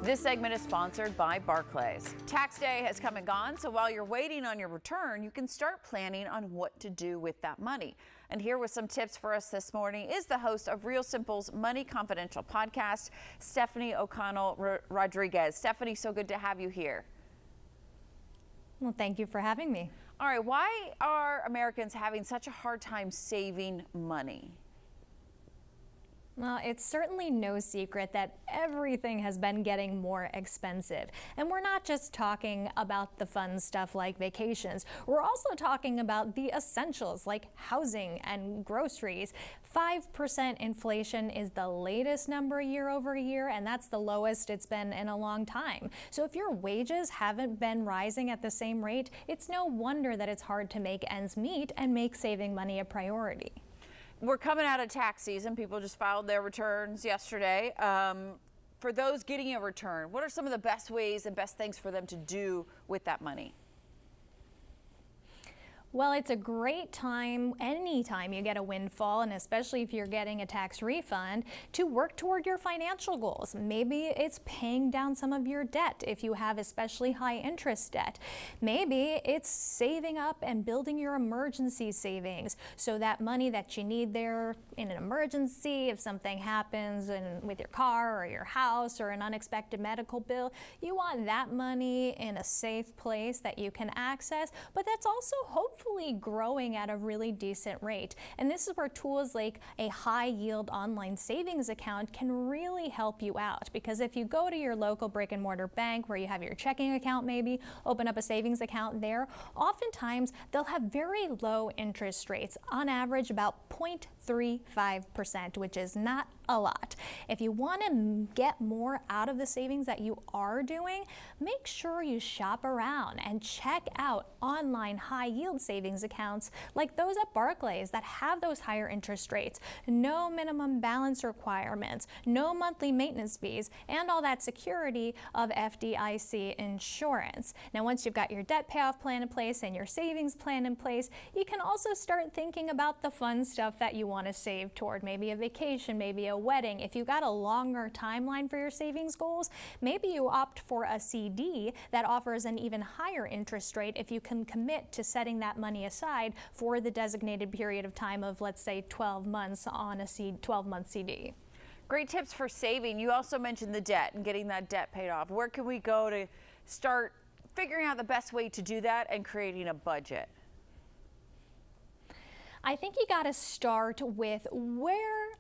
This segment is sponsored by Barclays. Tax day has come and gone, so while you're waiting on your return, you can start planning on what to do with that money. And here with some tips for us this morning is the host of Real Simple's Money Confidential podcast, Stephanie O'Connell Rodriguez. Stephanie, so good to have you here. Well, thank you for having me. All right, why are Americans having such a hard time saving money? Well, it's certainly no secret that everything has been getting more expensive. And we're not just talking about the fun stuff like vacations. We're also talking about the essentials like housing and groceries. 5% inflation is the latest number year over year, and that's the lowest it's been in a long time. So if your wages haven't been rising at the same rate, it's no wonder that it's hard to make ends meet and make saving money a priority. We're coming out of tax season. People just filed their returns yesterday. For those getting a return, what are some of the best ways and best things for them to do with that money? Well, it's a great time, anytime you get a windfall, and especially if you're getting a tax refund, to work toward your financial goals. Maybe it's paying down some of your debt if you have especially high interest debt. Maybe it's saving up and building your emergency savings, so that money that you need there in an emergency, if something happens with your car or your house or an unexpected medical bill, you want that money in a safe place that you can access, but that's also hopefully growing at a really decent rate. And this is where tools like a high yield online savings account can really help you out, because if you go to your local brick and mortar bank where you have your checking account, maybe open up a savings account there, oftentimes they'll have very low interest rates, on average about 0.35%, which is not a lot. If you want to get more out of the savings that you are doing, make sure you shop around and check out online high yield savings accounts like those at Barclays that have those higher interest rates, no minimum balance requirements, no monthly maintenance fees, and all that security of FDIC insurance. Now, once you've got your debt payoff plan in place and your savings plan in place, you can also start thinking about the fun stuff that you want to save toward, maybe a vacation, maybe a wedding. If you've got a longer timeline for your savings goals, maybe you opt for a CD that offers an even higher interest rate if you can commit to setting that money aside for the designated period of time of, let's say, 12 months on a 12-month CD. Great tips for saving. You also mentioned the debt and getting that debt paid off. Where can we go to start figuring out the best way to do that and creating a budget? I think you got to start with where's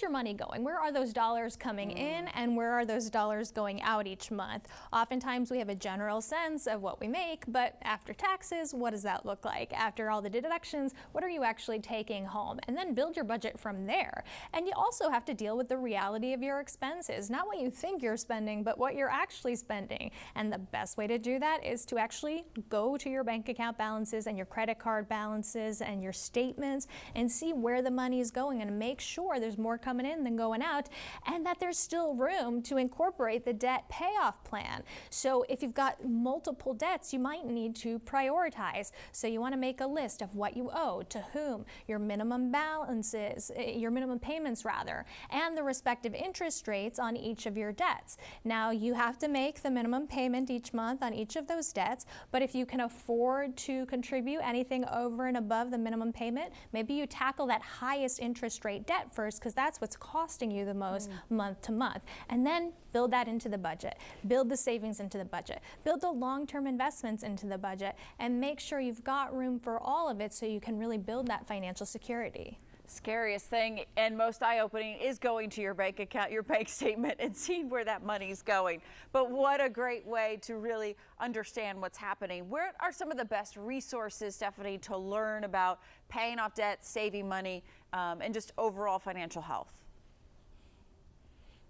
your money going? Where are those dollars coming in, and where are those dollars going out each month? Oftentimes we have a general sense of what we make, but after taxes, what does that look like? After all the deductions, what are you actually taking home? And then build your budget from there. And you also have to deal with the reality of your expenses, not what you think you're spending, but what you're actually spending. And the best way to do that is to actually go to your bank account balances and your credit card balances and your statements and see where the money is going, and make sure there's more coming in than going out, and that there's still room to incorporate the debt payoff plan. So if you've got multiple debts, you might need to prioritize. So you want to make a list of what you owe, to whom, your minimum balances, your minimum payments rather, and the respective interest rates on each of your debts. Now, you have to make the minimum payment each month on each of those debts, but if you can afford to contribute anything over and above the minimum payment, maybe you tackle that highest interest rate debt first, because that's what's costing you the most month to month. And then build that into the budget. Build the savings into the budget. Build the long-term investments into the budget, and make sure you've got room for all of it so you can really build that financial security. Scariest thing and most eye-opening is going to your bank account, your bank statement, and seeing where that money's going. But what a great way to really understand what's happening. Where are some of the best resources, Stephanie, to learn about paying off debt, saving money, and just overall financial health?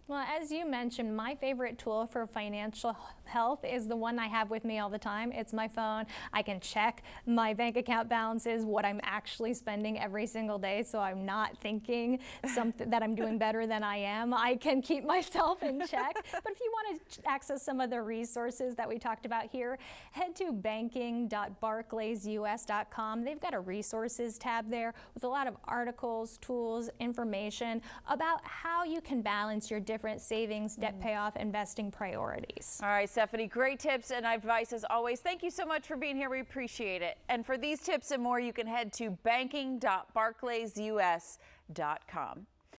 Well, as you mentioned, my favorite tool for financial health is the one I have with me all the time. It's my phone. I can check my bank account balances, what I'm actually spending every single day, so I'm not thinking something that I'm doing better than I am. I can keep myself in check. But if you want to access some of the resources that we talked about here, head to banking.barclaysus.com. They've got a resources tab there with a lot of articles, tools, information about how you can balance your different different savings, debt payoff, investing priorities. All right, Stephanie, great tips and advice as always. Thank you so much for being here. We appreciate it. And for these tips and more, you can head to banking.barclaysus.com.